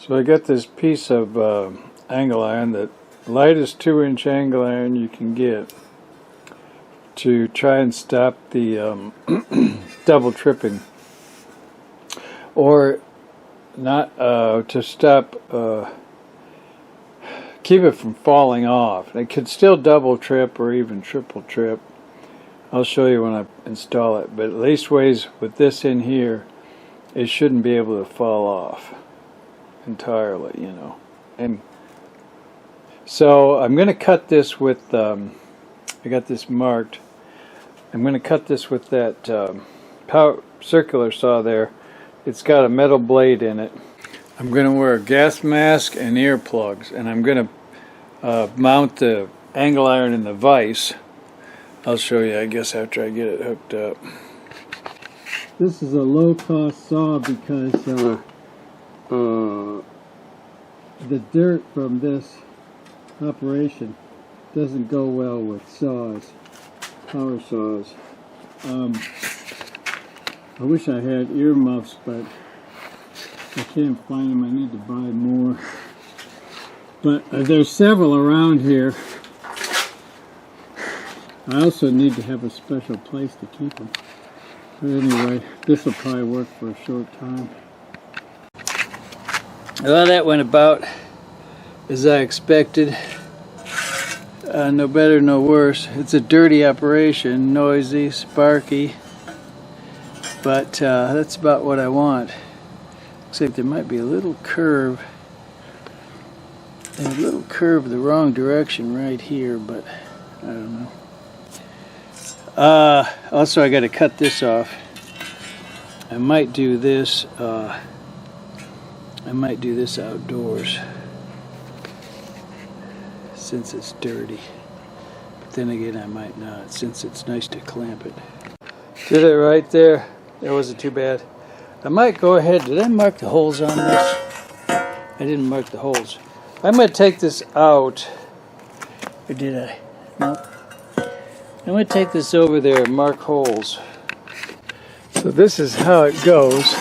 So I got this piece of angle iron, the lightest 2-inch angle iron you can get, to try and stop the double tripping, or not to stop, keep it from falling off. It could still double trip or even triple trip. I'll show you when I install it, but at least ways with this in here, it shouldn't be able to fall off entirely, you know. And so I'm going to cut this with, I got this marked, I'm going to cut this with that circular saw there. It's got a metal blade in it. I'm going to wear a gas mask and earplugs, and I'm going to mount the angle iron in the vise. I'll show you, I guess, after I get it hooked up. This is a low-cost saw because the dirt from this operation doesn't go well with saws, power saws. I wish I had earmuffs, but I can't find them. I need to buy more. But there's several around here. I also need to have a special place to keep them. But anyway, this will probably work for a short time. Well, that went about as I expected. No better, no worse. It's a dirty operation, noisy, sparky, but that's about what I want. Looks like there might be a little curve, the wrong direction right here, but I don't know. Also, I got to cut this off. I might do this. I might do this outdoors since it's dirty. But then again, I might not, since it's nice to clamp it. Did it right there. That wasn't too bad. I might go ahead. Did I mark the holes on this? I didn't mark the holes. I'm going to take this out. Or did I? No. I'm going to take this over there and mark holes. So this is how it goes.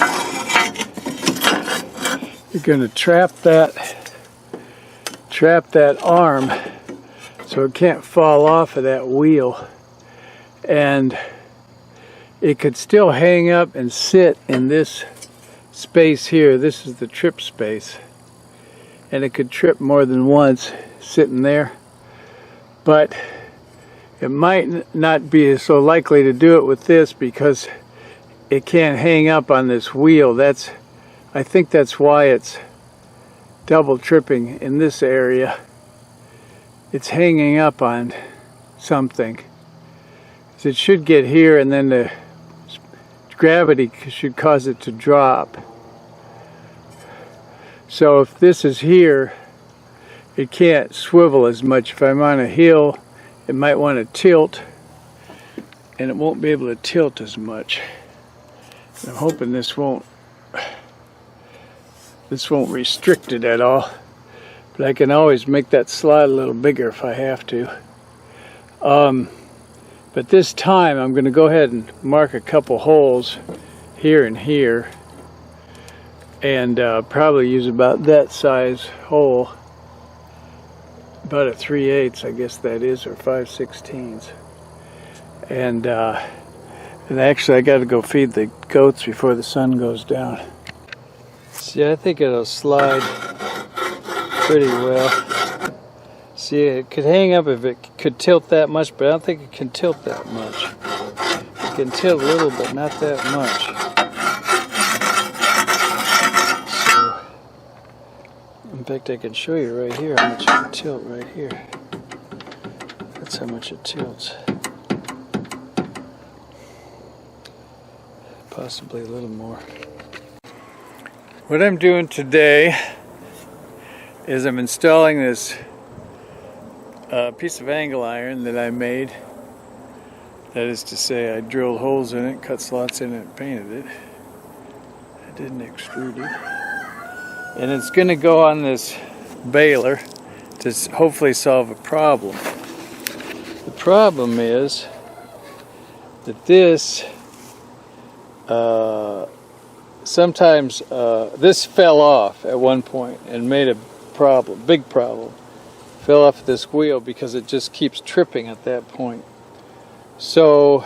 You're going to trap that arm so it can't fall off of that wheel. And it could still hang up and sit in this space here. This is the trip space. And it could trip more than once sitting there. But it might not be so likely to do it with this because it can't hang up on this wheel. I think that's why it's double tripping in this area. It's hanging up on something. So it should get here, and then the gravity should cause it to drop. So if this is here, it can't swivel as much. If I'm on a hill, it might want to tilt, and it won't be able to tilt as much. I'm hoping this won't restrict it at all, but I can always make that slide a little bigger if I have to. But this time I'm going to go ahead and mark a couple holes here and here, and probably use about that size hole, about a 3/8, I guess that is, or 5/16. And actually I got to go feed the goats before the sun goes down. See, I think it'll slide pretty well. See, it could hang up if it could tilt that much, but I don't think it can tilt that much. It can tilt a little, but not that much. So, in fact, I can show you right here how much it can tilt right here. That's how much it tilts. Possibly a little more. What I'm doing today is I'm installing this piece of angle iron that I made. That is to say, I drilled holes in it, cut slots in it, and painted it. I didn't extrude it. And it's going to go on this baler to hopefully solve a problem. The problem is that this sometimes this fell off at one point and made a problem, big problem. Fell off this wheel because it just keeps tripping at that point. So,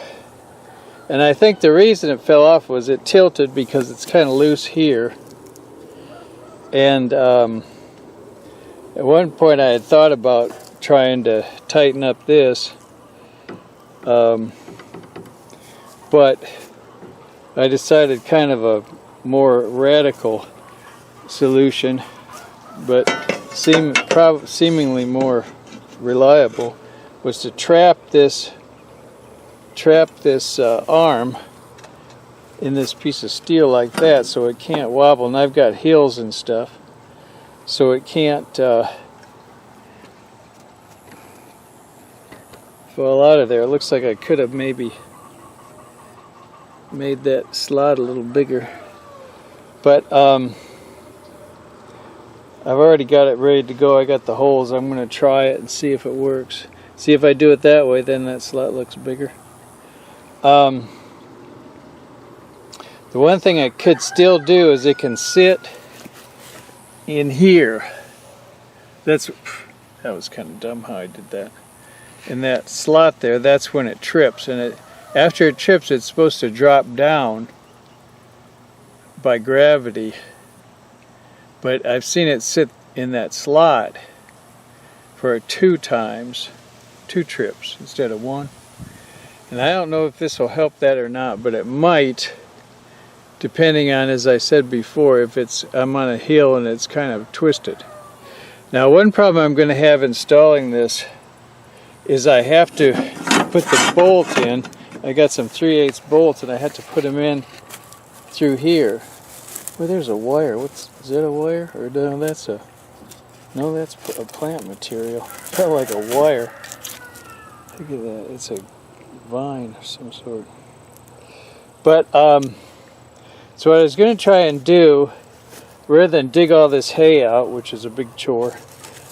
and I think the reason it fell off was it tilted because it's kind of loose here. And at one point I had thought about trying to tighten up this, but I decided kind of a more radical solution, but seemingly more reliable, was to trap this arm in this piece of steel like that, so it can't wobble. And I've got heels and stuff, so it can't fall out of there. It looks like I could have maybe made that slot a little bigger, but I've already got it ready to go. I got the holes. I'm going to try it and see if it works. See if I do it that way, then that slot looks bigger. The one thing I could still do is it can sit in here. That was kind of dumb how I did that. In that slot there, that's when it trips, and after it trips, it's supposed to drop down by gravity. But I've seen it sit in that slot for 2 trips instead of 1. And I don't know if this will help that or not, but it might, depending on, as I said before, if I'm on a hill and it's kind of twisted. Now, one problem I'm going to have installing this is I have to put the bolt in. I got some 3/8 bolts and I had to put them in through here. Well, there's a wire. Is that a wire? Or no, that's a plant material. Kind of like a wire. Look at that. It's a vine of some sort. But so what I was going to try and do, rather than dig all this hay out, which is a big chore,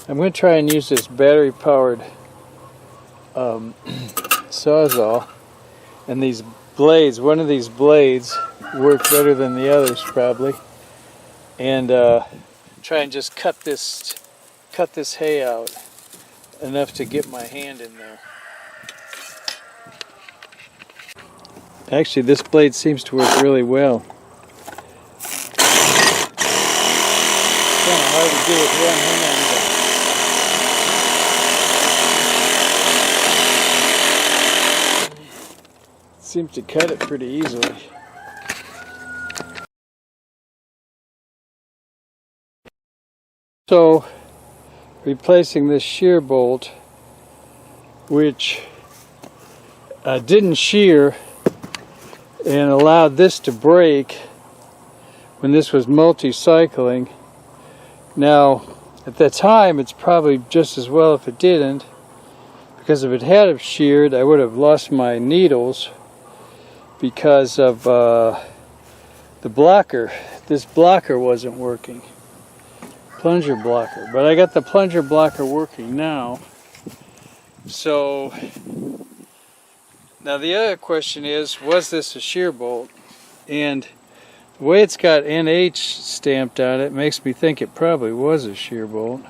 I'm going to try and use this battery-powered sawzall. And these blades, one of these blades work better than the others probably, and try and just cut this hay out enough to get my hand in there. Actually, this blade seems to work really well. It's kind of hard to do with one hand, but it seems to cut it pretty easily. So, replacing this shear bolt, which didn't shear and allowed this to break when this was multi-cycling. Now, at the time, it's probably just as well if it didn't, because if it had have sheared, I would have lost my needles because of the blocker. This blocker wasn't working. Plunger blocker. But I got the plunger blocker working now. So, now the other question is, was this a shear bolt? And the way it's got NH stamped on it makes me think it probably was a shear bolt.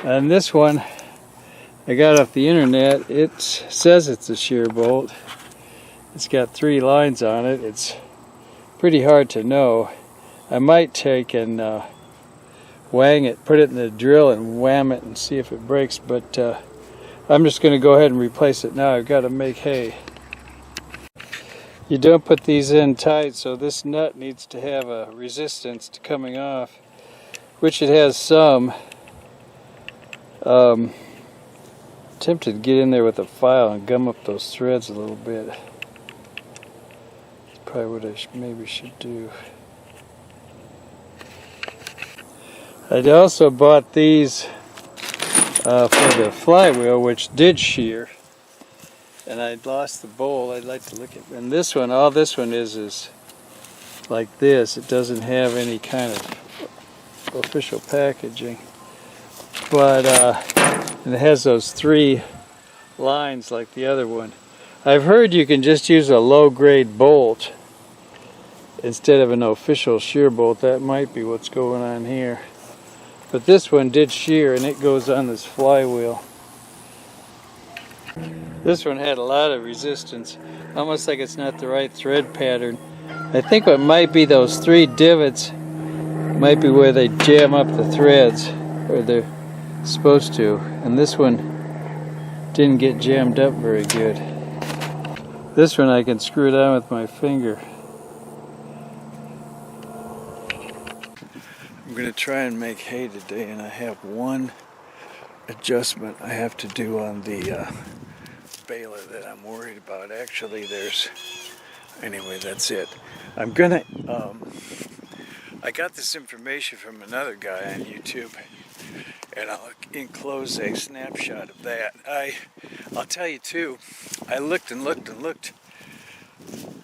And this one I got off the internet. It says it's a shear bolt. It's got 3 lines on it. It's pretty hard to know. I might take and wang it, put it in the drill and wham it and see if it breaks, but I'm just going to go ahead and replace it now. I've got to make hay. You don't put these in tight, so this nut needs to have a resistance to coming off, which it has some. Tempted to get in there with a file and gum up those threads a little bit. That's probably what I maybe should do. I also bought these for the flywheel, which did shear, and I'd lost the bowl. I'd like to look at, and this one, all this one is like this. It doesn't have any kind of official packaging, but and it has those 3 lines like the other one. I've heard you can just use a low-grade bolt instead of an official shear bolt. That might be what's going on here. But this one did shear, and it goes on this flywheel. This one had a lot of resistance, almost like it's not the right thread pattern. I think what might be those 3 divots might be where they jam up the threads, or they're supposed to. And this one didn't get jammed up very good. This one I can screw down with my finger. I'm going to try and make hay today, and I have one adjustment I have to do on the baler that I'm worried about. Actually, anyway, that's it. I'm gonna, I got this information from another guy on YouTube, and I'll enclose a snapshot of that. I'll tell you too, I looked and looked and looked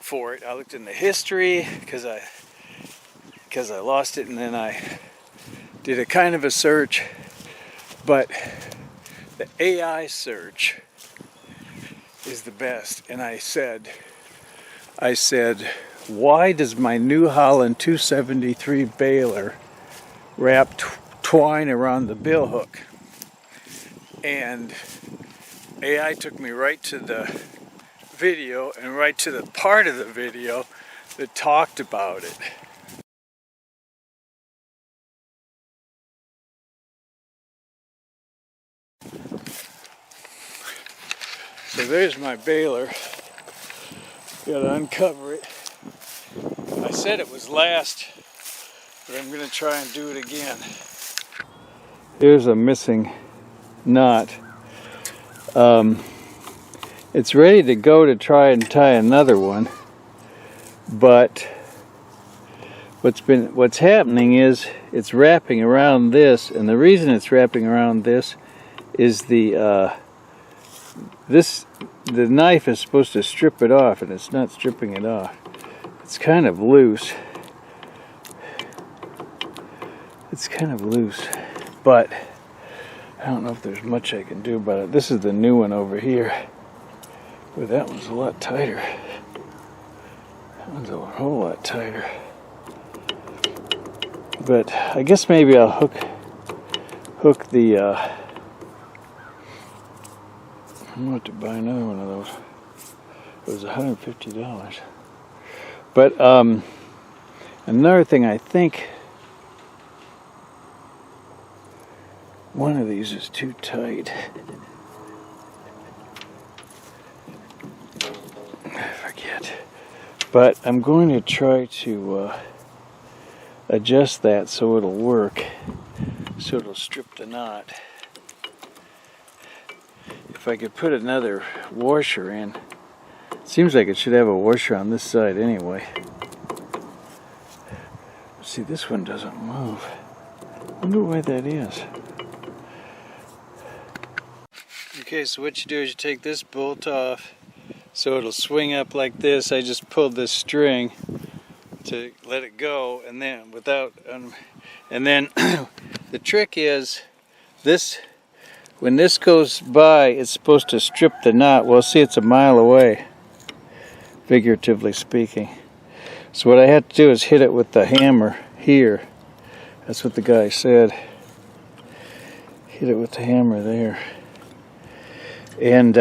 for it. I looked in the history, because I lost it, and then I did a kind of a search, but the AI search is the best. And I said, why does my New Holland 273 baler wrap twine around the bill hook? And AI took me right to the video, and right to the part of the video that talked about it. So there's my baler. Gotta uncover it. I said it was last, but I'm gonna try and do it again. Here's a missing knot. It's ready to go to try and tie another one, but what's happening is it's wrapping around this, and the reason it's wrapping around this is the knife is supposed to strip it off, and it's not stripping it off. It's kind of loose. But I don't know if there's much I can do about it. This is the new one over here. Boy, that one's a lot tighter. That one's a whole lot tighter. But I guess maybe I'll hook the I'm going to buy another one of those. It was $150. But another thing, I think one of these is too tight. I forget. But I'm going to try to adjust that so it'll work. So it'll strip the knot. If I could put another washer in. It seems like it should have a washer on this side anyway. See, this one doesn't move. I wonder why that is. Okay, so what you do is you take this bolt off so it'll swing up like this. I just pulled this string to let it go, and then the trick is this. When this goes by, it's supposed to strip the knot. Well, see, it's a mile away, figuratively speaking. So what I had to do is hit it with the hammer here. That's what the guy said. Hit it with the hammer there. And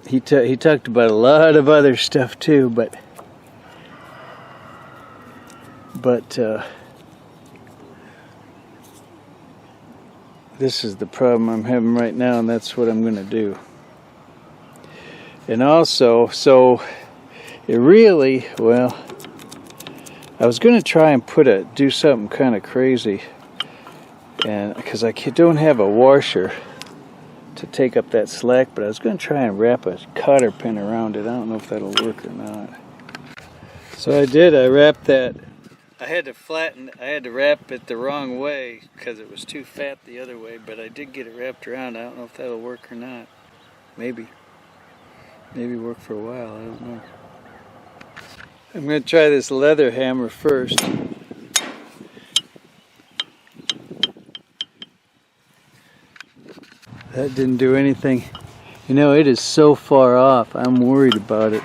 he talked about a lot of other stuff too, but this is the problem I'm having right now, and that's what I'm going to do. And also, so it really, well, I was going to try and do something kind of crazy, and because I don't have a washer to take up that slack, but I was going to try and wrap a cotter pin around it. I don't know if that'll work or not. So I did. I wrapped that. I had to wrap it the wrong way because it was too fat the other way, but I did get it wrapped around. I don't know if that'll work or not. Maybe work for a while, I don't know. I'm going to try this leather hammer first. That didn't do anything. You know, it is so far off. I'm worried about it.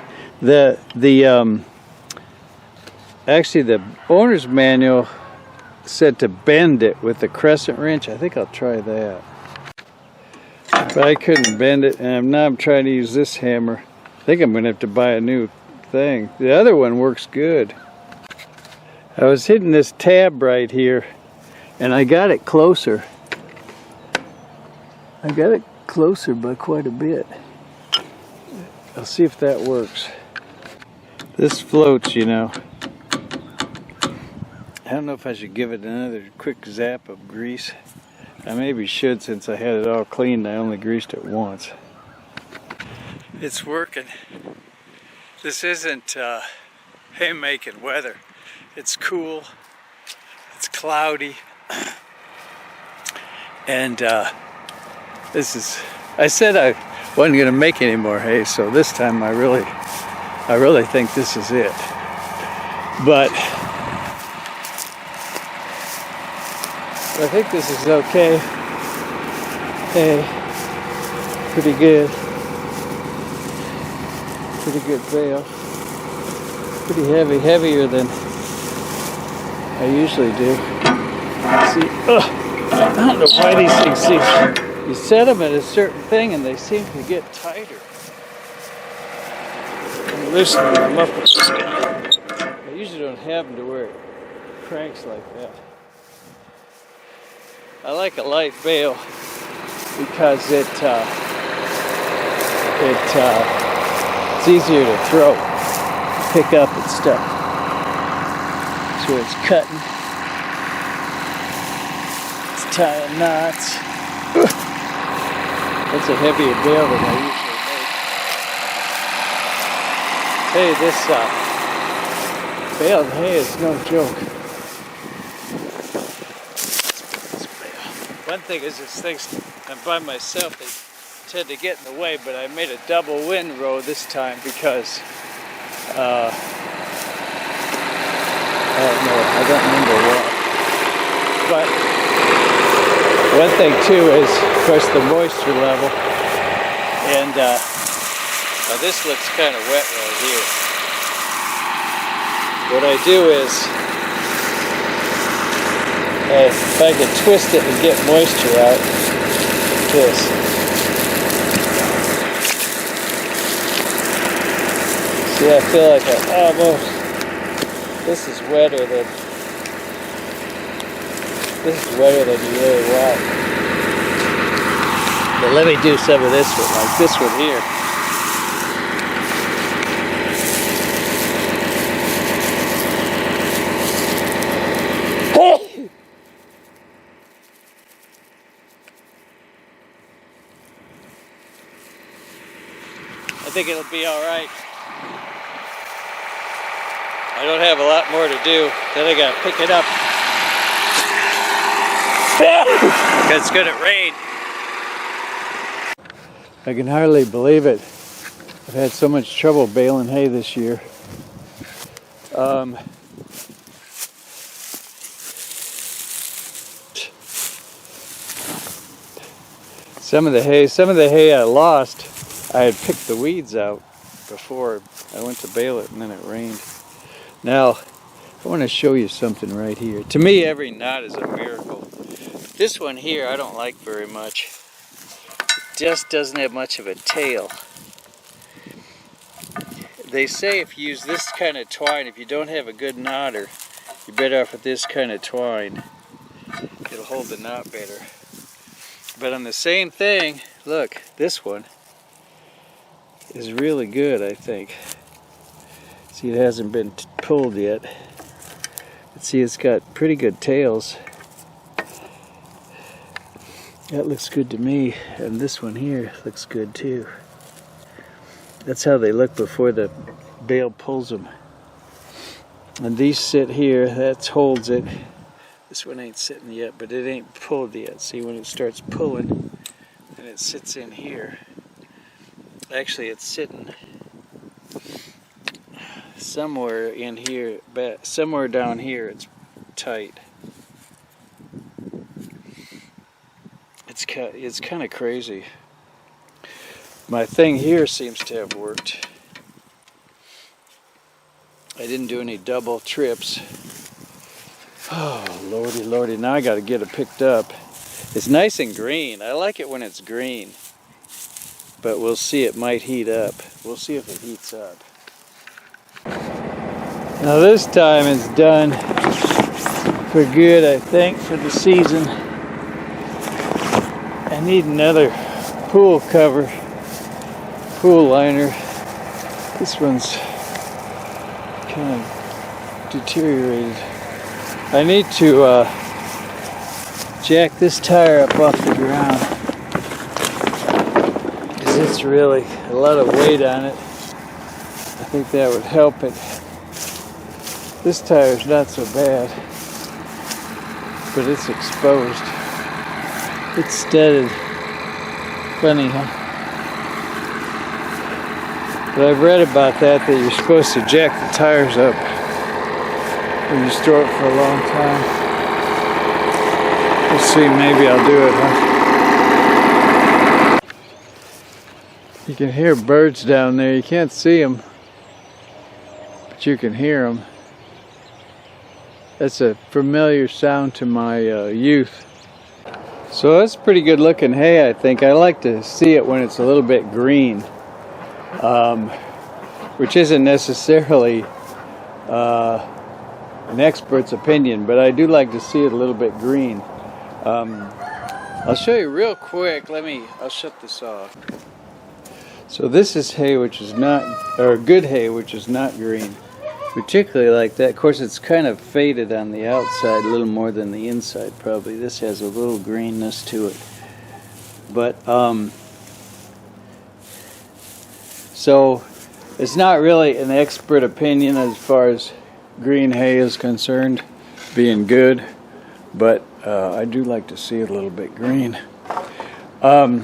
Actually, the owner's manual said to bend it with the crescent wrench. I think I'll try that. But I couldn't bend it, and now I'm trying to use this hammer. I think I'm going to have to buy a new thing. The other one works good. I was hitting this tab right here, and I got it closer. I got it closer by quite a bit. I'll see if that works. This floats, you know. I don't know if I should give it another quick zap of grease. I maybe should, since I had it all cleaned. I only greased it once. It's working. This isn't haymaking weather. It's cool. It's cloudy. And this is, I said I wasn't going to make any more hay, so this time I really think this is it. But I think this is okay. Hey, pretty good. Pretty good bale. Pretty heavy, heavier than I usually do. See, I don't know why these things seem, you set them at a certain thing and they seem to get tighter. I'm loosening them up with this guy. I usually don't have them to where it cranks like that. I like a light bale because it's easier to throw, pick up and stuff. So it's cutting, it's tying knots. That's a heavier bale than I usually make. Hey, this bale of hay is no joke. One thing is, this thing's, I'm by myself, they tend to get in the way, but I made a double windrow this time because I don't remember what. But one thing too is, of course, the moisture level. And now this looks kind of wet right here. What I do is, if I can twist it and get moisture out, like this. See, I feel like I almost, this is wetter than you really want. But let me do some of this one, like this one here. I think it'll be all right. I don't have a lot more to do. Then I gotta pick it up. Because it's gonna rain. I can hardly believe it. I've had so much trouble baling hay this year. Some of the hay I lost. I had picked the weeds out before I went to bale it, and then it rained. Now, I want to show you something right here. To me, every knot is a miracle. This one here, I don't like very much. It just doesn't have much of a tail. They say if you use this kind of twine, if you don't have a good knotter, you're better off with this kind of twine. It'll hold the knot better. But on the same thing, look, this one is really good, I think. See, it hasn't been pulled yet. But see, it's got pretty good tails. That looks good to me, and this one here looks good too. That's how they look before the bale pulls them. And these sit here, that holds it. This one ain't sitting yet, but it ain't pulled yet. See, when it starts pulling, and it sits in here. Actually, it's sitting somewhere in here, but somewhere down here it's tight. It's kind of crazy. My thing here seems to have worked. I didn't do any double trips. Oh, lordy, lordy. Now I got to get it picked up. It's nice and green. I like it when it's green. But we'll see, it might heat up. We'll see if it heats up. Now this time it's done for good, I think, for the season. I need another pool cover, pool liner. This one's kind of deteriorated. I need to jack this tire up off the ground, because it's really a lot of weight on it. I think that would help it. This tire's not so bad, but it's exposed. It's studded. Funny, huh? But I've read about that you're supposed to jack the tires up when you store it for a long time. Let's see, maybe I'll do it, huh? You can hear birds down there. You can't see them, but you can hear them. That's a familiar sound to my youth. So that's pretty good looking hay, I think. I like to see it when it's a little bit green, which isn't necessarily an expert's opinion, but I do like to see it a little bit green. I'll show you real quick. I'll shut this off. So this is hay which is not, or good hay which is not green. Particularly like that. Of course, it's kind of faded on the outside a little more than the inside, probably. This has a little greenness to it. But, so, it's not really an expert opinion as far as green hay is concerned, being good. But, I do like to see it a little bit green. Oh,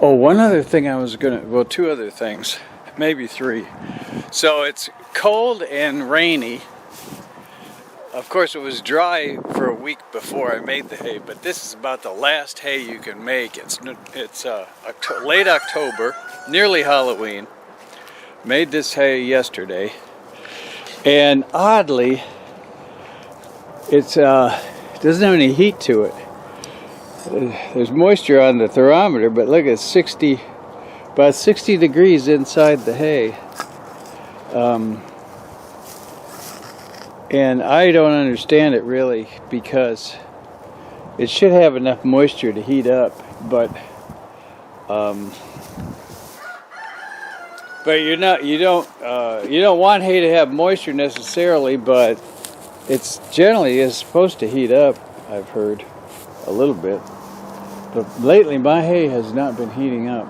one other thing well, two other things. Maybe three. So it's cold and rainy. Of course, it was dry for a week before I made the hay, but this is about the last hay you can make. It's late October, nearly Halloween. Made this hay yesterday, and oddly, it doesn't have any heat to it. There's moisture on the thermometer, but look, it's about 60 degrees inside the hay. And I don't understand it really, because it should have enough moisture to heat up, but you don't want hay to have moisture necessarily, but it's generally is supposed to heat up, I've heard, a little bit. But lately my hay has not been heating up.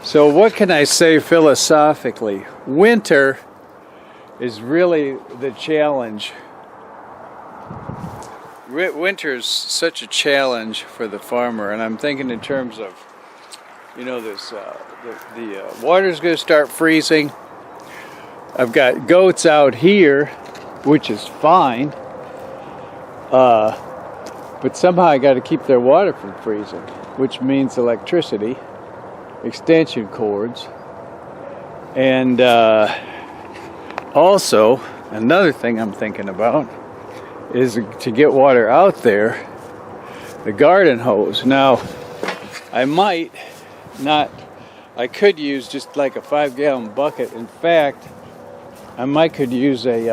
So what can I say philosophically? Winter is really the challenge. Winter is such a challenge for the farmer, and I'm thinking in terms of, this the water's going to start freezing. I've got goats out here, which is fine, but somehow I got to keep their water from freezing, which means electricity, extension cords, and also another thing I'm thinking about is to get water out there, the garden hose. Now, I could use just like a 5-gallon bucket. In fact, could use a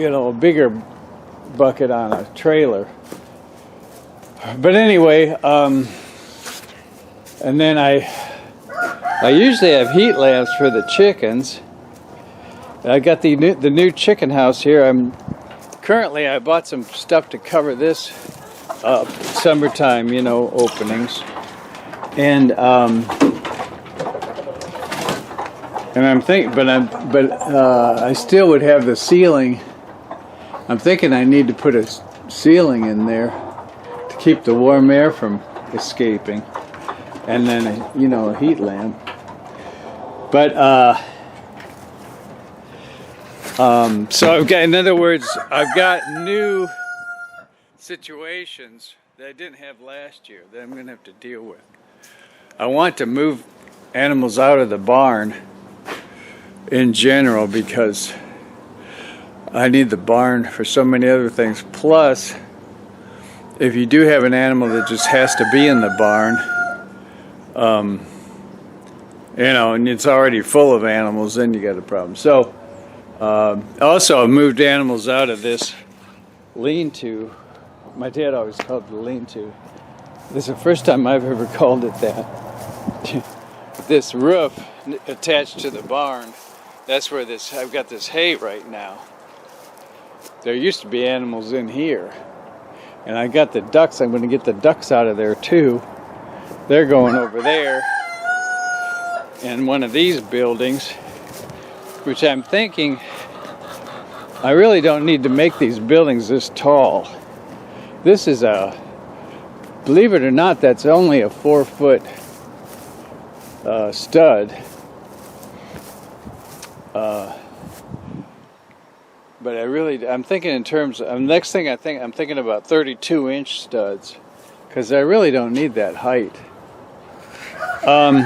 a bigger bucket on a trailer. But anyway, and then I usually have heat lamps for the chickens. I got the new chicken house here. I bought some stuff to cover this up, summertime, openings, and I'm thinking, but I still would have the ceiling. I'm thinking I need to put a ceiling in there to keep the warm air from escaping, and then a heat lamp. But So I've got, in other words, I've got new situations that I didn't have last year that I'm going to have to deal with. I want to move animals out of the barn in general because I need the barn for so many other things. Plus, if you do have an animal that just has to be in the barn, you know, and it's already full of animals, then you got a problem. So, also I moved animals out of this lean-to. My dad always called it a lean-to. This is the first time I've ever called it that. This roof attached to the barn, that's where I've got this hay right now. There used to be animals in here. And I got the ducks. I'm going to get the ducks out of there too. They're going over there in one of these buildings, which I'm thinking I really don't need to make these buildings this tall. This is believe it or not, that's only a 4-foot stud. But I'm thinking in terms of, next thing I'm thinking about 32-inch studs, because I really don't need that height. I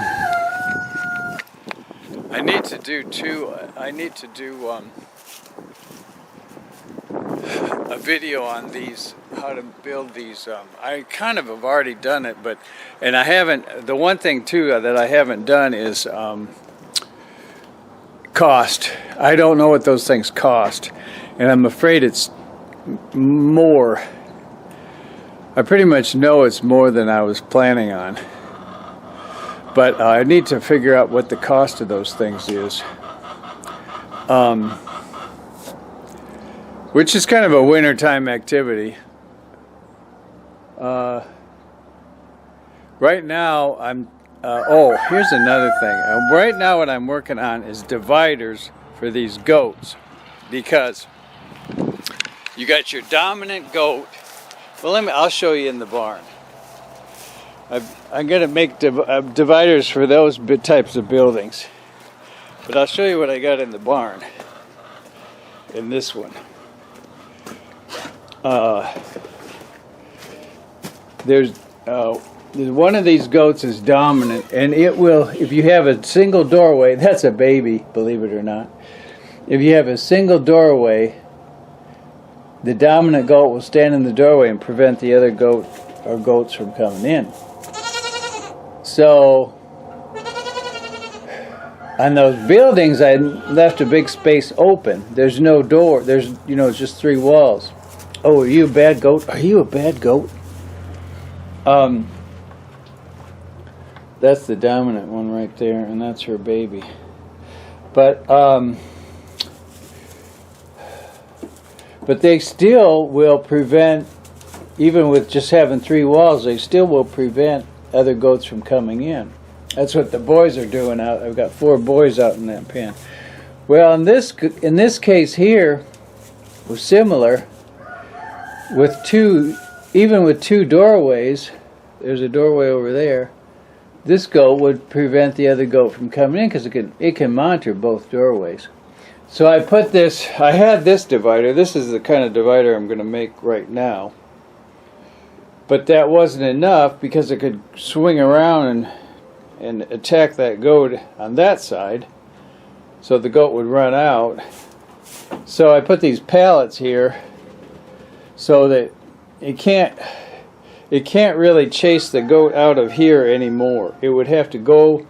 need to do a video on these, how to build these. I kind of have already done it, and I haven't. The one thing too that I haven't done is cost. I don't know what those things cost, and I'm afraid it's more. I pretty much know it's more than I was planning on, but I need to figure out what the cost of those things is, which is kind of a wintertime activity. Right now I'm here's another thing. Right now what I'm working on is dividers for these goats, because you got your dominant goat. Well, I'll show you in the barn. I'm going to make dividers for those types of buildings, but I'll show you what I got in the barn in this one. There's one of these goats is dominant, and it will, if you have a single doorway, that's a baby, believe it or not. If you have a single doorway, the dominant goat will stand in the doorway and prevent the other goat or goats from coming in. So, on those buildings, I left a big space open. There's no door. It's just 3 walls. Oh, are you a bad goat? Are you a bad goat? That's the dominant one right there, and that's her baby. But they still will prevent, even with just having 3 walls, they still will prevent other goats from coming in. That's what the boys are doing out. I've got 4 boys out in that pen. Well, in this case here, was similar. With 2 doorways, there's a doorway over there. This goat would prevent the other goat from coming in because it can monitor both doorways. So I had this divider. This is the kind of divider I'm going to make right now. But that wasn't enough because it could swing around and attack that goat on that side. So the goat would run out. So I put these pallets here so that it can't really chase the goat out of here anymore. It would have to go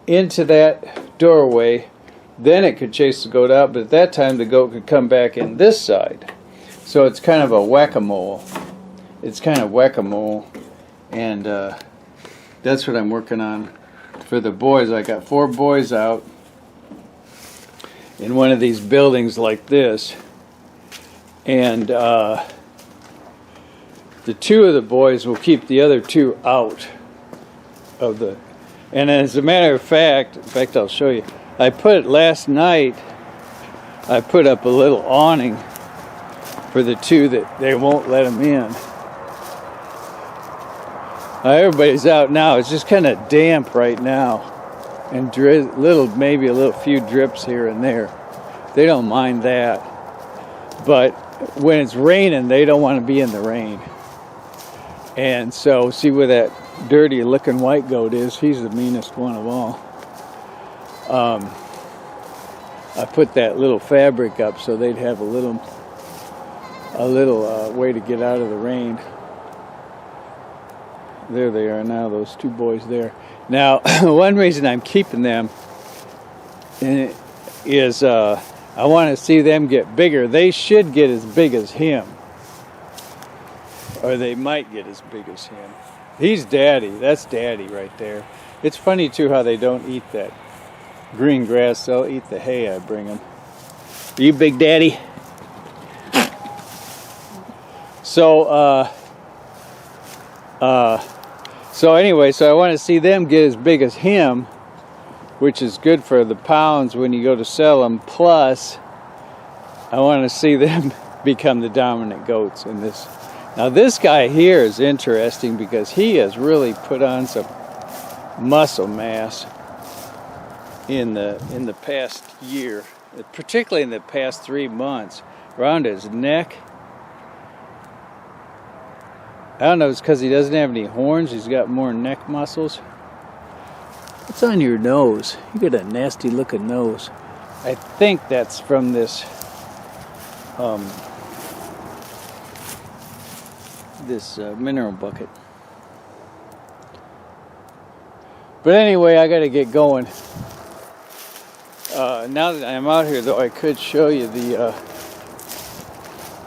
into that doorway, then it could chase the goat out, but at that time the goat could come back in this side. So it's kind of a whack-a-mole. And that's what I'm working on for the boys. I got 4 boys out in one of these buildings like this, and the 2 of the boys will keep the other 2 out of the. And as a matter of fact, I'll show you. Last night I put up a little awning for the 2 that they won't let them in. Everybody's out now. It's just kind of damp right now, and maybe a few drips here and there. They don't mind that. But when it's raining, they don't want to be in the rain. And so, see where that dirty looking white goat is? He's the meanest one of all. I put that little fabric up so they'd have a little way to get out of the rain. There they are now, those two boys there. Now, one reason I'm keeping them is I want to see them get bigger. They should get as big as him. Or they might get as big as him. He's daddy. That's daddy right there. It's funny, too, how they don't eat that green grass. They'll eat the hay I bring them. Are you big daddy? So anyway, so I want to see them get as big as him, which is good for the pounds when you go to sell them. Plus, I want to see them become the dominant goats in this. Now, this guy here is interesting because he has really put on some muscle mass in the past year, particularly in the past 3 months, around his neck. I don't know if it's because he doesn't have any horns. He's got more neck muscles. What's on your nose? You got a nasty looking nose. I think that's from this mineral bucket. But anyway, I got to get going. Now that I'm out here, though, I could show you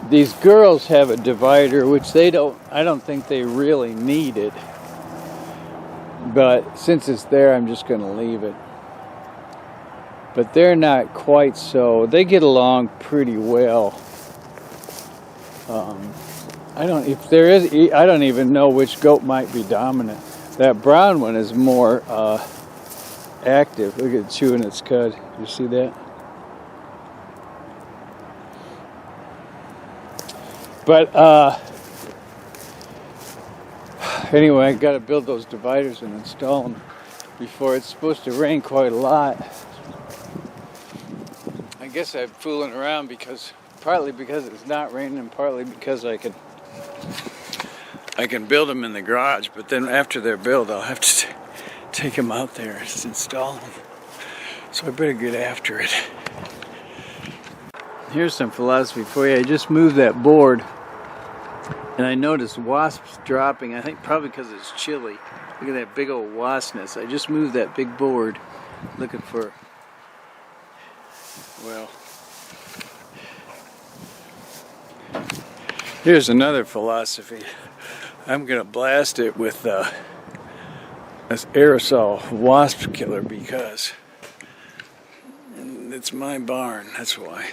these girls have a divider, which I don't think they really need it. But since it's there, I'm just going to leave it. But they're not quite so. They get along pretty well. I don't even know which goat might be dominant. That brown one is more active. Look at it chewing its cud. You see that? But anyway, I got to build those dividers and install them before it's supposed to rain quite a lot. I guess I'm fooling around partly because it's not raining, and partly because I can build them in the garage. But then after they're built, I'll have to take them out there and install them. So I better get after it. Here's some philosophy for you. I just moved that board, and I noticed wasps dropping. I think probably because it's chilly. Look at that big old wasp nest. I just moved that big board looking for, well, here's another philosophy. I'm going to blast it with this aerosol wasp killer because it's my barn. That's why.